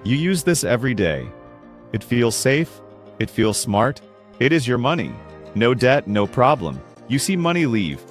You use this every day. It feels safe. It feels smart. It is your money. No debt, no problem. You see money leave.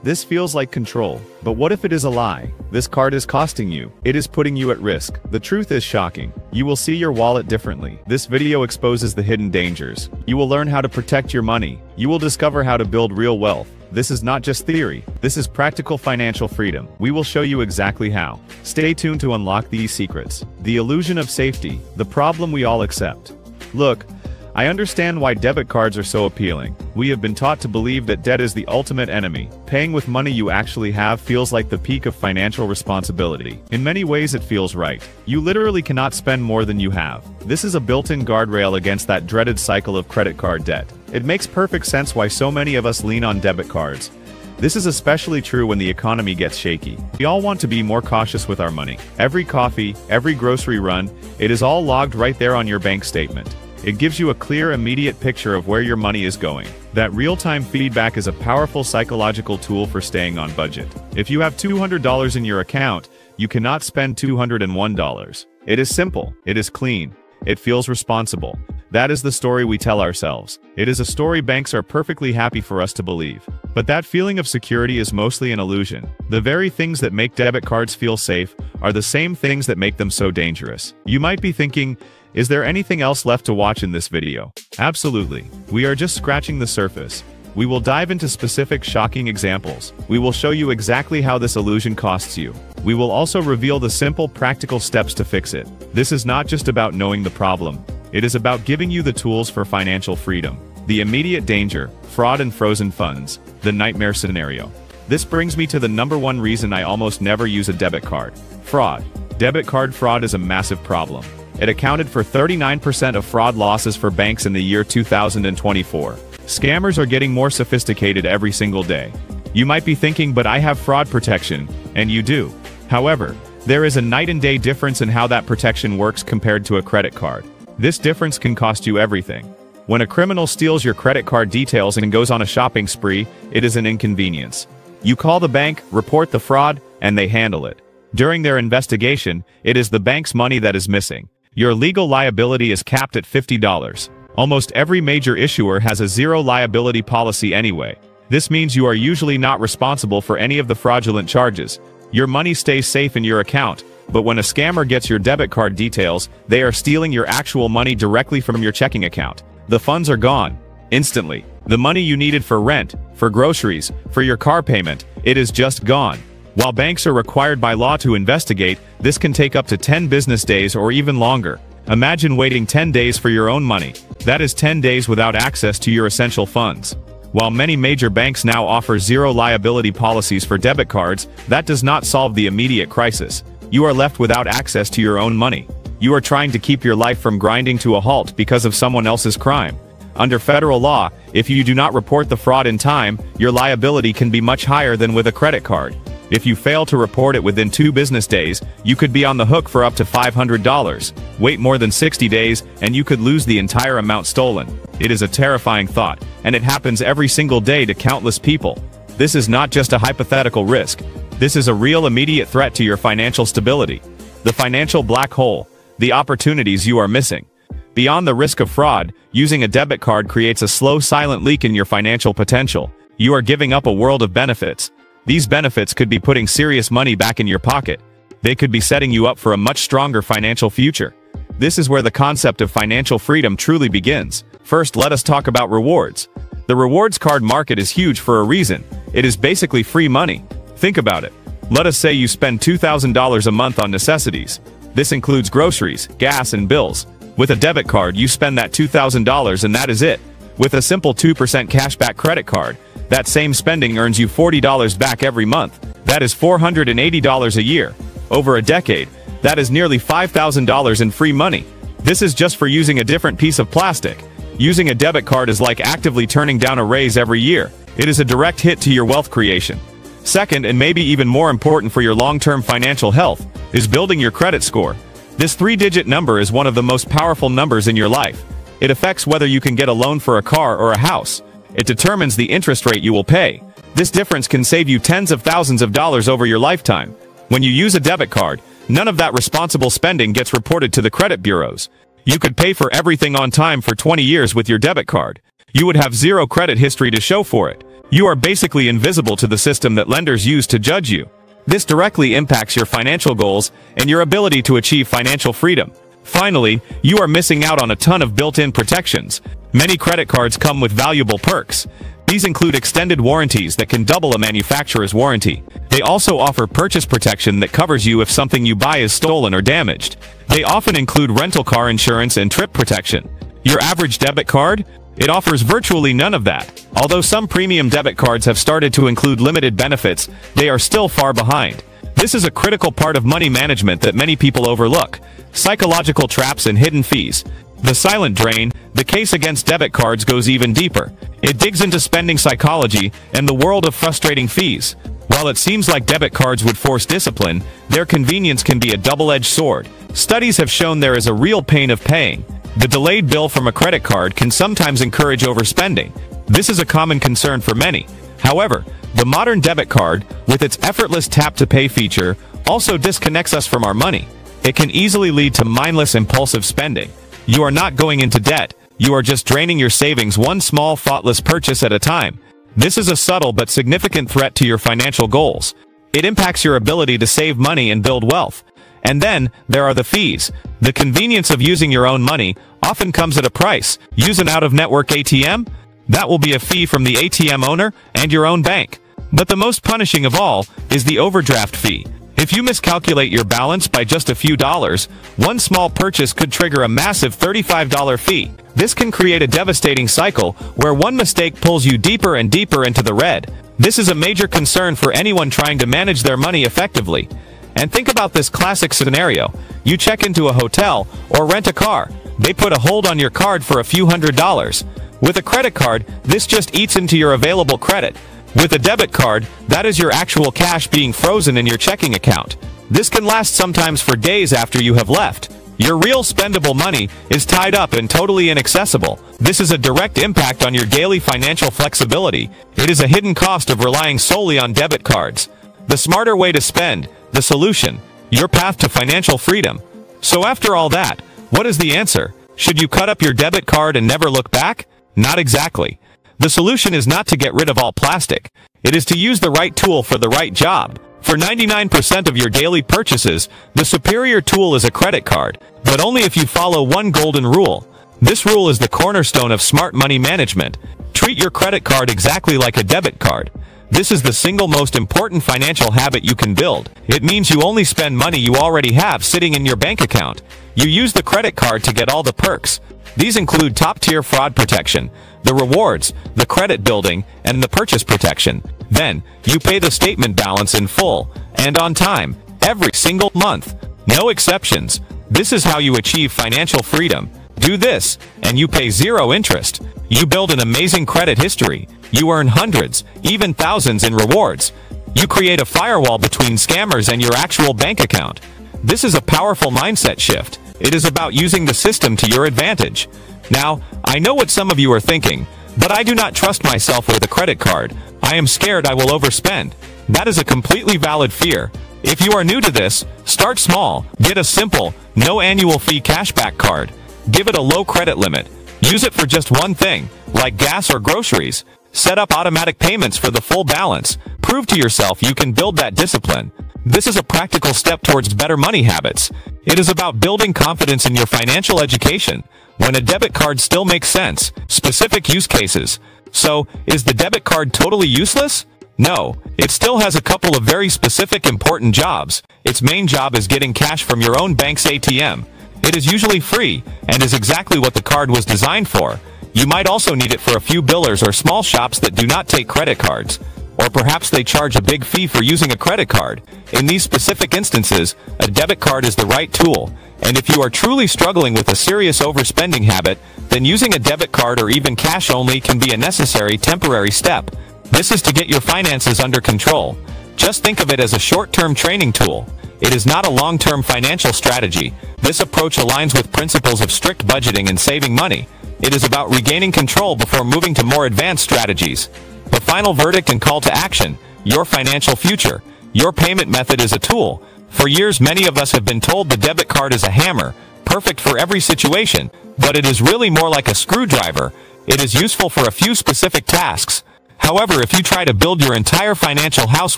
This feels like control. But what if it is a lie? This card is costing you. It is putting you at risk. The truth is shocking. You will see your wallet differently. This video exposes the hidden dangers. You will learn how to protect your money. You will discover how to build real wealth. This is not just theory. This is practical financial freedom. We will show you exactly how. Stay tuned to unlock these secrets. The illusion of safety, the problem we all accept. Look, I understand why debit cards are so appealing. We have been taught to believe that debt is the ultimate enemy. Paying with money you actually have feels like the peak of financial responsibility. In many ways it feels right. You literally cannot spend more than you have. This is a built-in guardrail against that dreaded cycle of credit card debt. It makes perfect sense why so many of us lean on debit cards. This is especially true when the economy gets shaky. We all want to be more cautious with our money. Every coffee, every grocery run, it is all logged right there on your bank statement. It gives you a clear, immediate picture of where your money is going. That real-time feedback is a powerful psychological tool for staying on budget. If you have $200 in your account, you cannot spend $201. It is simple. It is clean. It feels responsible. That is the story we tell ourselves. It is a story banks are perfectly happy for us to believe. But that feeling of security is mostly an illusion. The very things that make debit cards feel safe are the same things that make them so dangerous. You might be thinking, is there anything else left to watch in this video? Absolutely. We are just scratching the surface. We will dive into specific shocking examples. We will show you exactly how this illusion costs you. We will also reveal the simple, practical steps to fix it. This is not just about knowing the problem. It is about giving you the tools for financial freedom. The immediate danger, fraud and frozen funds, the nightmare scenario. This brings me to the #1 reason I almost never use a debit card. Fraud. Debit card fraud is a massive problem. It accounted for 39% of fraud losses for banks in the year 2024. Scammers are getting more sophisticated every single day. You might be thinking, but I have fraud protection, and you do. However, there is a night and day difference in how that protection works compared to a credit card. This difference can cost you everything. When a criminal steals your credit card details and goes on a shopping spree, it is an inconvenience. You call the bank, report the fraud, and they handle it. During their investigation, it is the bank's money that is missing. Your legal liability is capped at $50. Almost every major issuer has a zero liability policy anyway. This means you are usually not responsible for any of the fraudulent charges. Your money stays safe in your account, but when a scammer gets your debit card details, they are stealing your actual money directly from your checking account. The funds are gone. Instantly. The money you needed for rent, for groceries, for your car payment, it is just gone. While banks are required by law to investigate, this can take up to 10 business days or even longer. Imagine waiting 10 days for your own money. That is 10 days without access to your essential funds. While many major banks now offer zero liability policies for debit cards, that does not solve the immediate crisis. You are left without access to your own money. You are trying to keep your life from grinding to a halt because of someone else's crime. Under federal law, if you do not report the fraud in time, your liability can be much higher than with a credit card. If you fail to report it within 2 business days, you could be on the hook for up to $500. Wait more than 60 days, and you could lose the entire amount stolen. It is a terrifying thought, and it happens every single day to countless people. This is not just a hypothetical risk. This is a real immediate threat to your financial stability. The financial black hole. The opportunities you are missing. Beyond the risk of fraud, using a debit card creates a slow, silent leak in your financial potential. You are giving up a world of benefits. These benefits could be putting serious money back in your pocket. They could be setting you up for a much stronger financial future. This is where the concept of financial freedom truly begins. First, let us talk about rewards. The rewards card market is huge for a reason. It is basically free money. Think about it. Let us say you spend $2,000 a month on necessities. This includes groceries, gas, and bills. With a debit card, you spend that $2,000 and that is it. With a simple 2% cashback credit card, that same spending earns you $40 back every month. That is $480 a year. Over a decade, that is nearly $5,000 in free money. This is just for using a different piece of plastic. Using a debit card is like actively turning down a raise every year. It is a direct hit to your wealth creation. Second, and maybe even more important for your long-term financial health, is building your credit score. This 3-digit number is one of the most powerful numbers in your life. It affects whether you can get a loan for a car or a house. It determines the interest rate you will pay. This difference can save you tens of thousands of dollars over your lifetime. When you use a debit card, none of that responsible spending gets reported to the credit bureaus. You could pay for everything on time for 20 years with your debit card. You would have zero credit history to show for it. You are basically invisible to the system that lenders use to judge you. This directly impacts your financial goals and your ability to achieve financial freedom. Finally, you are missing out on a ton of built-in protections. Many credit cards come with valuable perks. These include extended warranties that can double a manufacturer's warranty. They also offer purchase protection that covers you if something you buy is stolen or damaged. They often include rental car insurance and trip protection. Your average debit card? It offers virtually none of that. Although some premium debit cards have started to include limited benefits, they are still far behind. This is a critical part of money management that many people overlook. Psychological traps and hidden fees. The silent drain, the case against debit cards, goes even deeper. It digs into spending psychology and the world of frustrating fees. While it seems like debit cards would force discipline, their convenience can be a double-edged sword. Studies have shown there is a real pain of paying. The delayed bill from a credit card can sometimes encourage overspending. This is a common concern for many. However, the modern debit card, with its effortless tap-to-pay feature, also disconnects us from our money. It can easily lead to mindless impulsive spending. You are not going into debt, you are just draining your savings one small thoughtless purchase at a time. This is a subtle but significant threat to your financial goals. It impacts your ability to save money and build wealth. And then, there are the fees. The convenience of using your own money often comes at a price. Use an out-of-network ATM? That will be a fee from the ATM owner and your own bank. But the most punishing of all is the overdraft fee. If you miscalculate your balance by just a few dollars, one small purchase could trigger a massive $35 fee. This can create a devastating cycle where one mistake pulls you deeper and deeper into the red. This is a major concern for anyone trying to manage their money effectively. And think about this classic scenario. You check into a hotel or rent a car. They put a hold on your card for a few $100s. With a credit card, this just eats into your available credit. With a debit card, that is your actual cash being frozen in your checking account. This can last sometimes for days after you have left. Your real spendable money is tied up and totally inaccessible. This is a direct impact on your daily financial flexibility. It is a hidden cost of relying solely on debit cards. The smarter way to spend, the solution, your path to financial freedom. So after all that, what is the answer? Should you cut up your debit card and never look back? Not exactly. The solution is not to get rid of all plastic. It is to use the right tool for the right job. For 99% of your daily purchases, the superior tool is a credit card, but only if you follow one golden rule. This rule is the cornerstone of smart money management. Treat your credit card exactly like a debit card. This is the single most important financial habit you can build. It means you only spend money you already have sitting in your bank account. You use the credit card to get all the perks. These include top-tier fraud protection, the rewards, the credit building, and the purchase protection. Then, you pay the statement balance in full, and on time, every single month. No exceptions. This is how you achieve financial freedom. Do this, and you pay zero interest. You build an amazing credit history. You earn hundreds, even thousands in rewards. You create a firewall between scammers and your actual bank account. This is a powerful mindset shift. It is about using the system to your advantage. Now, I know what some of you are thinking, but I do not trust myself with a credit card. I am scared I will overspend. That is a completely valid fear. If you are new to this, start small. Get a simple, no annual fee cashback card. Give it a low credit limit. Use it for just one thing, like gas or groceries. Set up automatic payments for the full balance. Prove to yourself you can build that discipline. This is a practical step towards better money habits. It is about building confidence in your financial education. When a debit card still makes sense. Specific use cases. So, is the debit card totally useless? No, it still has a couple of very specific important jobs. Its main job is getting cash from your own bank's ATM. It is usually free, and is exactly what the card was designed for. You might also need it for a few billers or small shops that do not take credit cards. Or perhaps they charge a big fee for using a credit card. In these specific instances, a debit card is the right tool. And if you are truly struggling with a serious overspending habit, then using a debit card or even cash only can be a necessary temporary step. This is to get your finances under control. Just think of it as a short-term training tool. It is not a long-term financial strategy. This approach aligns with principles of strict budgeting and saving money. It is about regaining control before moving to more advanced strategies. The final verdict and call to action, your financial future. Your payment method is a tool. For years, many of us have been told the debit card is a hammer, perfect for every situation, but it is really more like a screwdriver. It is useful for a few specific tasks. However, if you try to build your entire financial house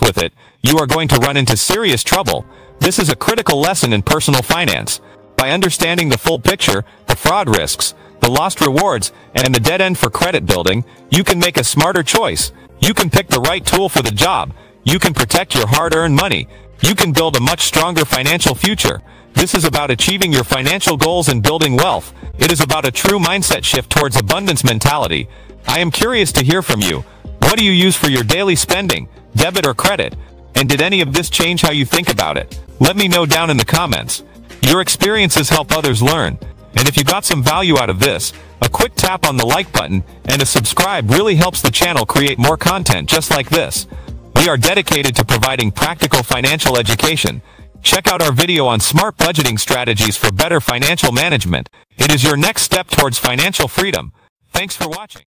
with it, you are going to run into serious trouble. This is a critical lesson in personal finance. By understanding the full picture, the fraud risks, the lost rewards, and the dead end for credit building, you can make a smarter choice. You can pick the right tool for the job. You can protect your hard-earned money. You can build a much stronger financial future. This is about achieving your financial goals and building wealth. It is about a true mindset shift towards abundance mentality. I am curious to hear from you. What do you use for your daily spending, debit or credit? And did any of this change how you think about it? Let me know down in the comments. Your experiences help others learn. And if you got some value out of this, a quick tap on the like button and a subscribe really helps the channel create more content just like this. We are dedicated to providing practical financial education. Check out our video on smart budgeting strategies for better financial management. It is your next step towards financial freedom. Thanks for watching.